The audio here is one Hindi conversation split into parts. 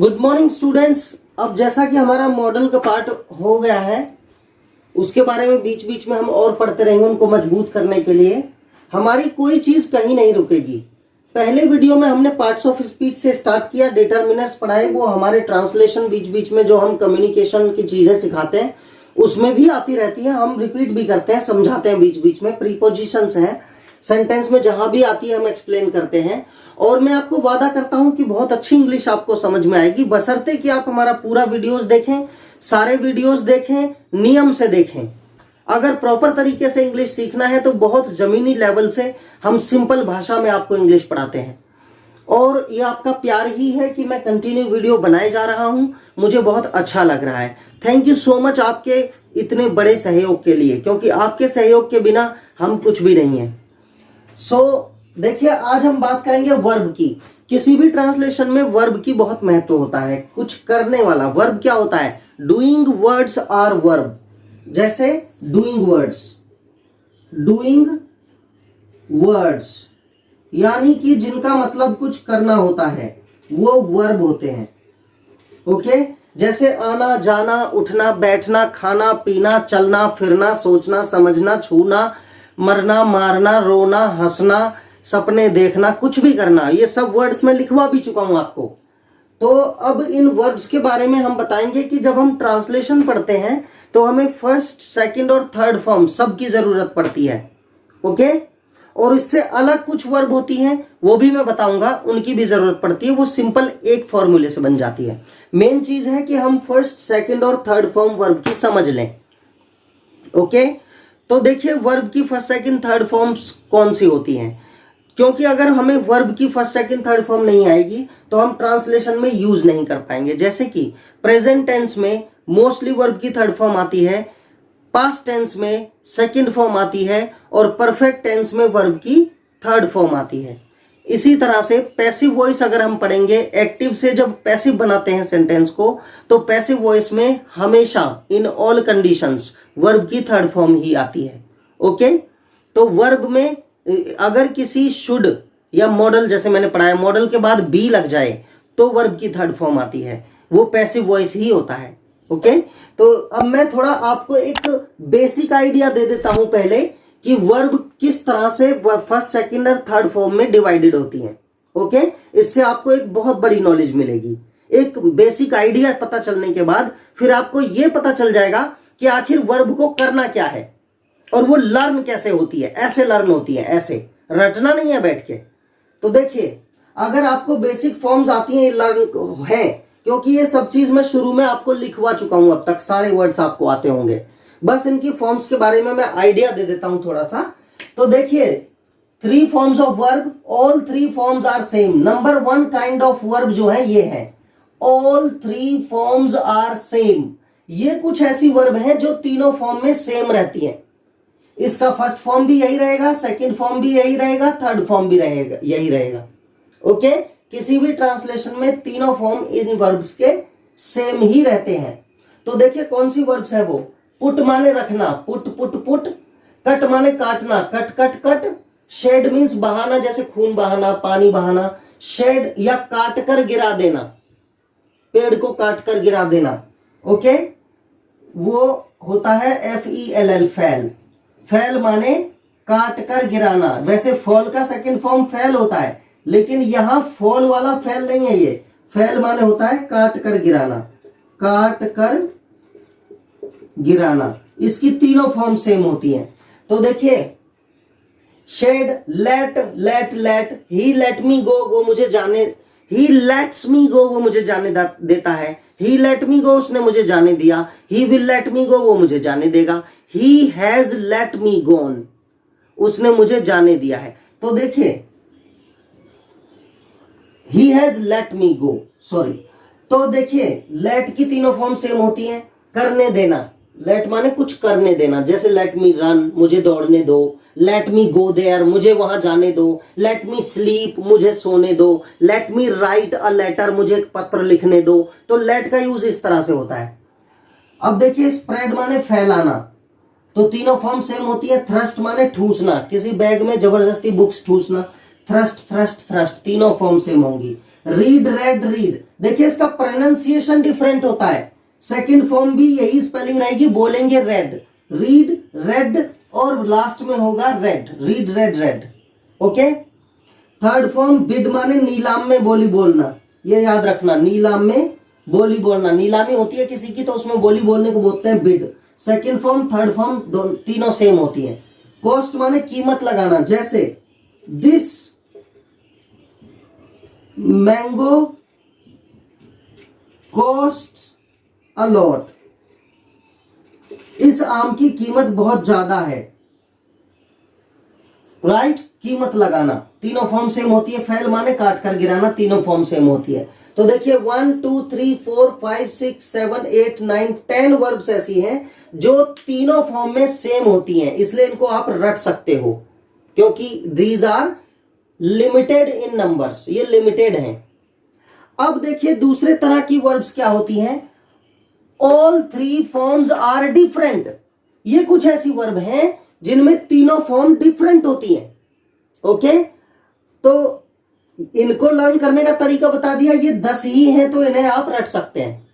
Good morning students. अब जैसा कि हमारा मॉडल का पार्ट हो गया है, उसके बारे में बीच बीच में हम और पढ़ते रहेंगे। उनको मजबूत करने के लिए हमारी कोई चीज़ कहीं नहीं रुकेगी। पहले वीडियो में हमने पार्ट्स ऑफ स्पीच से स्टार्ट किया, डिटर्मिनर्स पढ़ाए, वो हमारे ट्रांसलेशन बीच बीच में जो हम कम्युनिकेशन की चीज़ें सिखाते हैं उसमें भी आती रहती है। हम रिपीट भी करते हैं, समझाते हैं बीच बीच में। प्रीपोजिशंस हैं सेंटेंस में, जहां भी आती है हम एक्सप्लेन करते हैं। और मैं आपको वादा करता हूं कि बहुत अच्छी इंग्लिश आपको समझ में आएगी, बशर्ते कि आप हमारा पूरा वीडियोस देखें, सारे वीडियोस देखें, नियम से देखें। अगर प्रॉपर तरीके से इंग्लिश सीखना है तो बहुत जमीनी लेवल से हम सिंपल भाषा में आपको इंग्लिश पढ़ाते हैं। और ये आपका प्यार ही है कि मैं कंटिन्यू वीडियो बनाए जा रहा हूं, मुझे बहुत अच्छा लग रहा है। थैंक यू सो मच आपके इतने बड़े सहयोग के लिए, क्योंकि आपके सहयोग के बिना हम कुछ भी नहीं है। देखिए, आज हम बात करेंगे वर्ब की। किसी भी ट्रांसलेशन में वर्ब की बहुत महत्व होता है। कुछ करने वाला वर्ब क्या होता है? Doing words are verb. जैसे डूइंग वर्ड्स यानी कि जिनका मतलब कुछ करना होता है वो वर्ब होते हैं। ओके, जैसे आना, जाना, उठना, बैठना, खाना, पीना, चलना, फिरना, सोचना, समझना, छूना, मरना, मारना, रोना, हंसना, सपने देखना, कुछ भी करना, ये सब वर्ड्स में लिखवा भी चुका हूं आपको। तो अब इन वर्ब्स के बारे में हम बताएंगे कि जब हम ट्रांसलेशन पढ़ते हैं तो हमें फर्स्ट, सेकंड और थर्ड फॉर्म सब की जरूरत पड़ती है। ओके, और इससे अलग कुछ वर्ब होती हैं, वो भी मैं बताऊंगा, उनकी भी जरूरत पड़ती है। वो सिंपल एक फॉर्मूले से बन जाती है। मेन चीज है कि हम फर्स्ट, सेकंड और थर्ड फॉर्म वर्ब की समझ लें। ओके, तो देखिए वर्ब की फर्स्ट, सेकंड, थर्ड फॉर्म्स कौन सी होती हैं, क्योंकि अगर हमें वर्ब की फर्स्ट, सेकंड, थर्ड फॉर्म नहीं आएगी तो हम ट्रांसलेशन में यूज नहीं कर पाएंगे। जैसे कि प्रेजेंट टेंस में मोस्टली वर्ब की थर्ड फॉर्म आती है, पास्ट टेंस में सेकंड फॉर्म आती है और परफेक्ट टेंस में वर्ब की थर्ड फॉर्म आती है। इसी तरह से पैसिव वॉइस अगर हम पढ़ेंगे, एक्टिव से जब पैसिव बनाते हैं सेंटेंस को, तो पैसिव वॉइस में हमेशा इन ऑल कंडीशंस वर्ब की थर्ड फॉर्म ही आती है। ओके, तो वर्ब में अगर किसी शुड या मॉडल, जैसे मैंने पढ़ाया, मॉडल के बाद बी लग जाए तो वर्ब की थर्ड फॉर्म आती है, वो पैसिव वॉइस ही होता है। ओके, तो अब मैं थोड़ा आपको एक बेसिक आइडिया दे देता हूं पहले कि वर्ब किस तरह से फर्स्ट, सेकंड और थर्ड फॉर्म में डिवाइडेड होती हैं। ओके, इससे आपको एक बहुत बड़ी नॉलेज मिलेगी। एक बेसिक आइडिया पता चलने के बाद फिर आपको यह पता चल जाएगा कि आखिर वर्ब को करना क्या है और वो लर्न कैसे होती है। ऐसे लर्न होती है, ऐसे रटना नहीं है बैठ के। तो देखिए, अगर आपको बेसिक फॉर्म्स आती हैं, लर्न है, क्योंकि ये सब चीज मैं शुरू में आपको लिखवा चुका हूं, अब तक सारे वर्ड्स आपको आते होंगे। बस इनकी फॉर्म्स के बारे में मैं आइडिया दे देता हूं थोड़ा सा। तो देखिए, 3 forms of verb, all 3 forms are same. Number 1 kind of verb जो है ये है, ऑल 3 फॉर्म्स आर सेम। ये कुछ ऐसी वर्ब हैं जो तीनों फॉर्म में सेम रहती हैं। इसका फर्स्ट फॉर्म भी यही रहेगा, सेकंड फॉर्म भी यही रहेगा, थर्ड फॉर्म भी रहेगा, यही रहेगा। ओके, किसी भी ट्रांसलेशन में तीनों फॉर्म इन वर्ब्स के सेम ही रहते हैं। तो देखिए कौन सी वर्ब्स है वो। पुट माने रखना, पुट पुट पुट। कट माने काटना, cut cut cut. Shed means बहाना, जैसे खून बहाना, पानी बहाना। शेड या काट कर गिरा देना, पेड़ को काट कर गिरा देना। ओके, वो होता है FELL, फैल। फैल माने काट कर गिराना। वैसे फॉल का सेकंड फॉर्म फैल होता है, लेकिन यहां फॉल वाला फैल नहीं है। ये फैल माने होता है काट कर गिराना, काट कर गिराना। इसकी तीनों फॉर्म सेम होती हैं। तो देखिए, शेड, लेट, लेट, लेट। ही लेट मी गो, वो मुझे जाने, ही लेट्स मी गो, वो मुझे जाने देता है। ही लेट मी गो, उसने मुझे जाने दिया। ही विल लेट मी गो, वो मुझे जाने देगा। ही हैज लेट मी गोन, उसने मुझे जाने दिया है। तो देखिए, he has let me go, sorry. तो देखिए, लेट की तीनों फॉर्म सेम होती हैं। करने देना, लेट माने कुछ करने देना, जैसे लेट मी रन, मुझे दौड़ने दो। लेट मी गो देयर, मुझे वहां जाने दो। लेट मी स्लीप, मुझे सोने दो। Let me write a letter, मुझे एक पत्र लिखने दो। तो लेट का यूज इस तरह से होता है। अब देखिए, स्प्रेड माने फैलाना, तो तीनों फॉर्म सेम होती है। थ्रस्ट माने ठूसना, किसी बैग में जबरदस्ती बुक्स ठूसना। थ्रस्ट, थ्रस्ट, थ्रस्ट, तीनों फॉर्म सेम होंगी। Read, red, read. देखिए इसका प्रोनाउंसिएशन डिफरेंट होता है। सेकंड फॉर्म भी यही स्पेलिंग रहेगी, बोलेंगे रेड, रीड, रेड, और लास्ट में होगा red, read, red, red. Okay. Third form bid माने नीलाम में बोली बोलना, ये याद रखना, नीलाम में बोली बोलना। नीलामी होती है किसी की तो उसमें बोली बोलने को बोलते हैं bid. Second form, third form तीनों सेम होती है। कॉस्ट माने कीमत लगाना, जैसे this mango cost a lot, इस आम की कीमत बहुत ज्यादा है। राइट, कीमत लगाना, तीनों फॉर्म सेम होती है। फैल माने काट कर गिराना, तीनों फॉर्म सेम होती है। तो देखिए 1 2 3 4 5 6 7 8 9 10 वर्ब्स ऐसी हैं जो तीनों फॉर्म में सेम होती हैं, इसलिए इनको आप रट सकते हो, क्योंकि these are limited in numbers, ये लिमिटेड हैं। अब देखिए दूसरे तरह की वर्ब्स क्या होती हैं, all three forms are different. ये कुछ ऐसी वर्ब हैं जिनमें तीनों फॉर्म डिफरेंट होती हैं। ओके, तो इनको लर्न करने का तरीका बता दिया, ये 10 ही हैं तो इन्हें आप रट सकते हैं।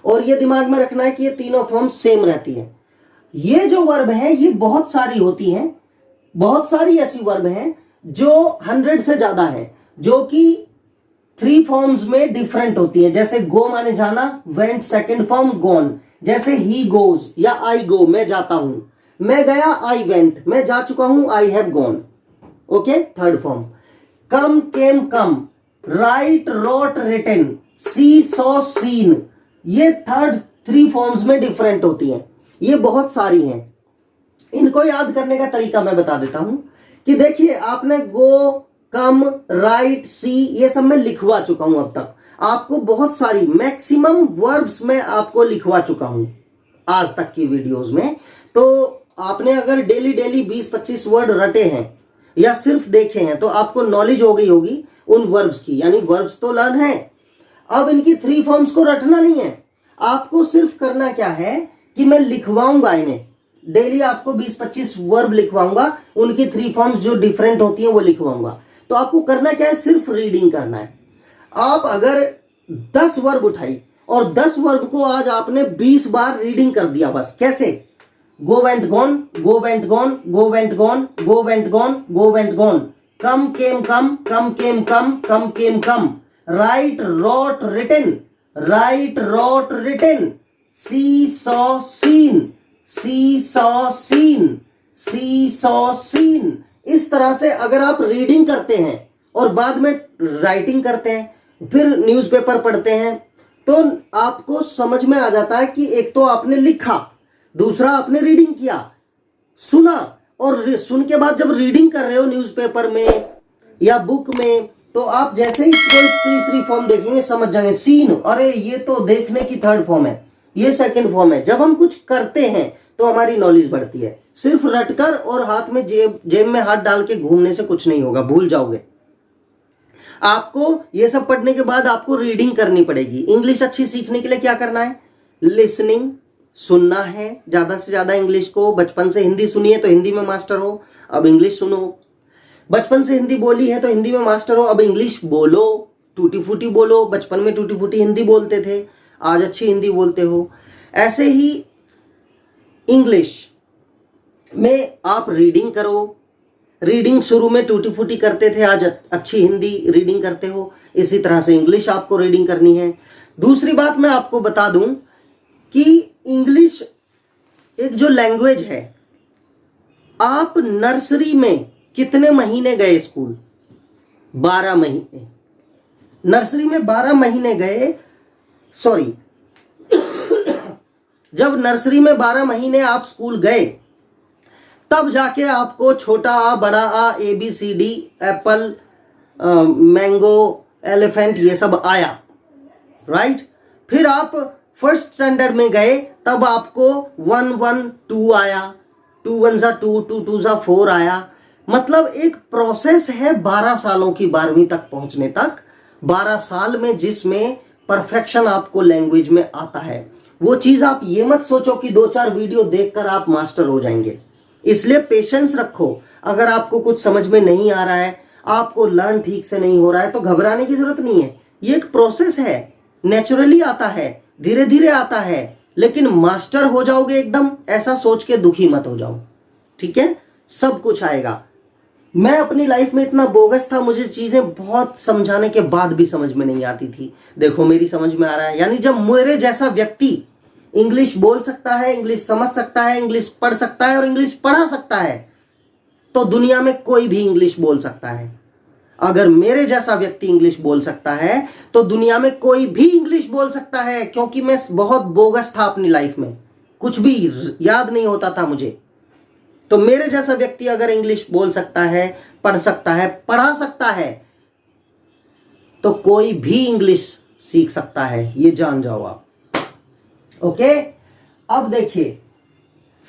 और ये दिमाग में रखना है कि ये तीनों फॉर्म सेम रहती है। ये जो वर्ब है ये बहुत सारी होती हैं, बहुत सारी ऐसी वर्ब हैं जो 100 से ज्यादा है, जो कि 3 फॉर्म्स में डिफरेंट होती है। जैसे गो माने जाना, वेंट सेकंड फॉर्म गॉन। जैसे ही गोज या आई गो, मैं जाता हूं, मैं गया आई वेंट, मैं जा चुका हूं I have gone. Okay, third form. Come came come, write wrote written, see saw seen, ये थर्ड 3 फॉर्म्स में डिफरेंट होती हैं। ये बहुत सारी हैं, इनको याद करने का तरीका मैं बता देता हूं कि देखिए आपने गो, कम, राइट, सी, ये सब मैं लिखवा चुका हूं अब तक। आपको बहुत सारी मैक्सिमम वर्ब्स में आपको लिखवा चुका हूं आज तक की वीडियोस में। तो आपने अगर डेली डेली 20-25 वर्ड रटे हैं या सिर्फ देखे हैं तो आपको नॉलेज हो गई होगी उन वर्ब्स की, यानी वर्ब्स तो लर्न है। अब इनकी 3 फॉर्म्स को रटना नहीं है, आपको सिर्फ करना क्या है कि मैं लिखवाऊंगा इन्हें डेली, आपको 20-25 वर्ब लिखवाऊंगा, उनकी 3 फॉर्म्स जो डिफरेंट होती है वो लिखवाऊंगा। तो आपको करना क्या है, सिर्फ रीडिंग करना है। आप अगर 10 वर्ब उठाई और 10 वर्ब को आज आपने 20 बार रीडिंग कर दिया, बस कैसे, go went gone, go went gone, go went gone, go went gone, go went gone, come came come, come came come, come came come, write wrote written, write wrote written, see saw seen, see saw seen, see saw seen. इस तरह से अगर आप रीडिंग करते हैं और बाद में राइटिंग करते हैं, फिर न्यूज़पेपर पढ़ते हैं, तो आपको समझ में आ जाता है कि एक तो आपने लिखा, दूसरा आपने रीडिंग किया, सुना, और सुन के बाद जब रीडिंग कर रहे हो न्यूज़पेपर में या बुक में, तो आप जैसे ही कोई तीसरी फॉर्म देखेंगे समझ जाएंगे, सीन, अरे ये तो देखने की थर्ड फॉर्म है, ये सेकंड फॉर्म है। जब हम कुछ करते हैं तो हमारी नॉलेज बढ़ती है। सिर्फ रटकर और हाथ में जेब में हाथ डाल के घूमने से कुछ नहीं होगा, भूल जाओगे। आपको ये सब पढ़ने के बाद आपको रीडिंग करनी पड़ेगी। इंग्लिश अच्छी सीखने के लिए क्या करना है, लिसनिंग, सुनना है ज्यादा से ज्यादा इंग्लिश को। बचपन से हिंदी सुनी है तो हिंदी में मास्टर हो, अब इंग्लिश सुनो। बचपन से हिंदी बोली है तो हिंदी में मास्टर हो, अब इंग्लिश बोलो, टूटी फूटी बोलो। बचपन में टूटी फूटी हिंदी बोलते थे, आज अच्छी हिंदी बोलते हो। ऐसे ही इंग्लिश में आप रीडिंग करो। रीडिंग शुरू में टूटी फूटी करते थे, आज अच्छी हिंदी रीडिंग करते हो। इसी तरह से इंग्लिश आपको रीडिंग करनी है। दूसरी बात मैं आपको बता दूं कि इंग्लिश एक जो लैंग्वेज है, आप नर्सरी में कितने महीने गए स्कूल, 12 महीने। नर्सरी में 12 महीने गए, सॉरी जब नर्सरी में 12 महीने आप स्कूल गए, तब जाके आपको छोटा आ, बड़ा आ, ABCD, एप्पल, मैंगो, एलिफेंट, ये सब आया, राइट। फिर आप फर्स्ट स्टैंडर्ड में गए, तब आपको 1 1 2 आया, 2 1 2, 2 2 4 आया। मतलब एक प्रोसेस है 12 सालों की, 12वीं तक पहुंचने तक। 12 साल में जिसमें परफेक्शन आपको लैंग्वेज में आता है, वो चीज आप ये मत सोचो कि 2-4 वीडियो देखकर आप मास्टर हो जाएंगे। इसलिए पेशेंस रखो। अगर आपको कुछ समझ में नहीं आ रहा है, आपको लर्न ठीक से नहीं हो रहा है, तो घबराने की जरूरत नहीं है। ये एक प्रोसेस है, नेचुरली आता है, धीरे धीरे आता है, लेकिन मास्टर हो जाओगे एकदम, ऐसा सोच के दुखी मत हो जाओ, ठीक है? सब कुछ आएगा। मैं अपनी लाइफ में इतना बोगस था, मुझे चीजें बहुत समझाने के बाद भी समझ में नहीं आती थी। देखो मेरी समझ में आ रहा है। यानी जब मेरे जैसा व्यक्ति इंग्लिश बोल सकता है, इंग्लिश समझ सकता है, इंग्लिश पढ़ सकता है और इंग्लिश पढ़ा सकता है, तो दुनिया में कोई भी इंग्लिश बोल सकता है। अगर मेरे जैसा व्यक्ति इंग्लिश बोल सकता है तो दुनिया में कोई भी इंग्लिश बोल सकता है, क्योंकि मैं बहुत बोगस था अपनी लाइफ में, कुछ भी याद नहीं होता था मुझे। तो मेरे जैसा व्यक्ति अगर इंग्लिश बोल सकता है, पढ़ सकता है, पढ़ा सकता है, तो कोई भी इंग्लिश सीख सकता है, ये जान जाओ आप। ओके, अब देखिए,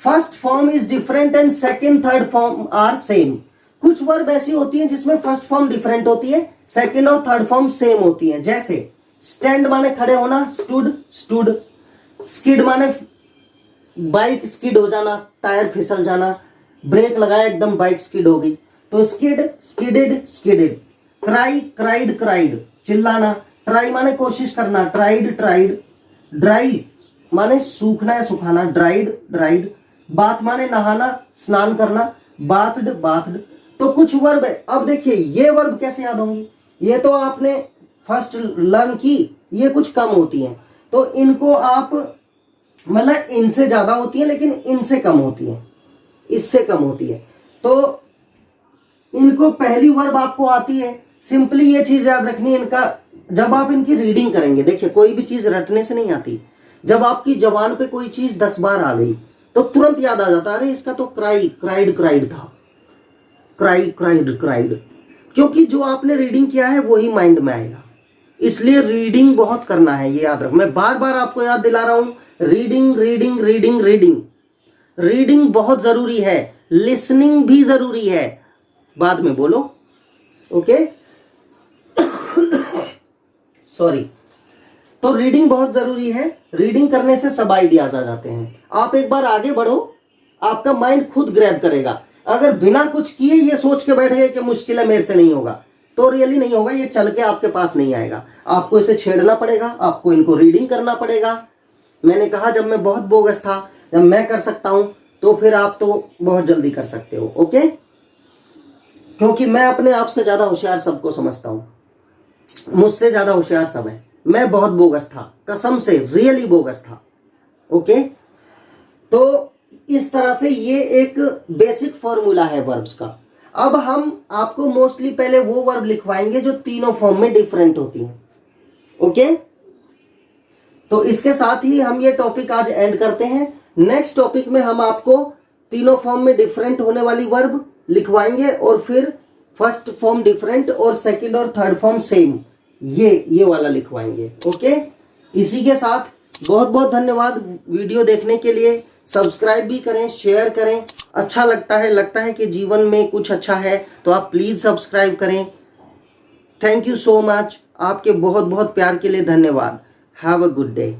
first form is different and second third form are same. कुछ वर्ब ऐसी होती हैं जिसमें फर्स्ट फॉर्म डिफरेंट होती है, सेकंड और थर्ड फॉर्म सेम होती है। जैसे स्टैंड माने खड़े होना, स्टूड स्टूड। स्किड माने बाइक स्किड हो जाना, टायर फिसल जाना। ब्रेक लगाया एकदम बाइक स्किड हो गई, तो स्किड स्किडेड स्किडेड। क्राई क्राइड क्राइड, चिल्लाना। ट्राई माने कोशिश करना, ट्राइड ट्राइड। ड्राई माने सूखना या सुखाना, ड्राइड ड्राइड। बाथ माने नहाना, स्नान करना, बाथड बाथड। तो कुछ वर्ब है। अब देखिए ये वर्ब कैसे याद होंगी, ये तो आपने फर्स्ट लर्न की, ये कुछ कम होती हैं, तो इनको आप मतलब इनसे ज्यादा होती है लेकिन इनसे कम होती है, इससे कम होती है। तो इनको पहली वर्ब आपको आती है। सिंपली ये चीज याद रखनी है, इनका जब आप इनकी रीडिंग करेंगे, देखिए कोई भी चीज रटने से नहीं आती। जब आपकी जबान पे कोई चीज 10 बार आ गई तो तुरंत याद आ जाता है, अरे इसका तो क्राई क्राइड क्राइड था, क्राई क्राइड क्राइड, क्योंकि जो आपने रीडिंग किया है वही माइंड में आएगा। इसलिए रीडिंग बहुत करना है, ये याद रखो। मैं बार बार आपको याद दिला रहा हूं, reading reading reading reading. Reading बहुत जरूरी है, लिसनिंग भी जरूरी है, बाद में बोलो, ओके? सॉरी। तो रीडिंग बहुत जरूरी है, रीडिंग करने से सब आइडियाज आ जाते हैं। आप एक बार आगे बढ़ो, आपका माइंड खुद ग्रैब करेगा। अगर बिना कुछ किए ये सोच के बैठ गए कि मुश्किल है, मेरे से नहीं होगा, तो रियली नहीं होगा, ये चल के आपके पास नहीं आएगा। आपको इसे छेड़ना पड़ेगा, आपको इनको रीडिंग करना पड़ेगा। मैंने कहा जब मैं बहुत बोगस था, जब मैं कर सकता हूं, तो फिर आप तो बहुत जल्दी कर सकते हो, ओके? क्योंकि मैं अपने आप से ज्यादा होशियार सबको समझता हूं, मुझसे ज्यादा होशियार सब है। मैं बहुत बोगस था, कसम से रियली बोगस था, ओके? तो इस तरह से ये एक बेसिक फॉर्मूला है वर्ब्स का। अब हम आपको मोस्टली पहले वो वर्ब लिखवाएंगे जो तीनों फॉर्म में डिफरेंट होती हैं, ओके? तो इसके साथ ही हम ये टॉपिक आज एंड करते हैं। नेक्स्ट टॉपिक में हम आपको तीनों फॉर्म में डिफरेंट होने वाली वर्ब लिखवाएंगे और फिर फर्स्ट फॉर्म डिफरेंट और सेकंड और थर्ड फॉर्म सेम, ये वाला लिखवाएंगे, ओके? इसी के साथ बहुत बहुत धन्यवाद वीडियो देखने के लिए। सब्सक्राइब भी करें, शेयर करें। अच्छा लगता है कि जीवन में कुछ अच्छा है तो आप प्लीज सब्सक्राइब करें। Thank you so much. आपके बहुत बहुत प्यार के लिए धन्यवाद। Have a good day.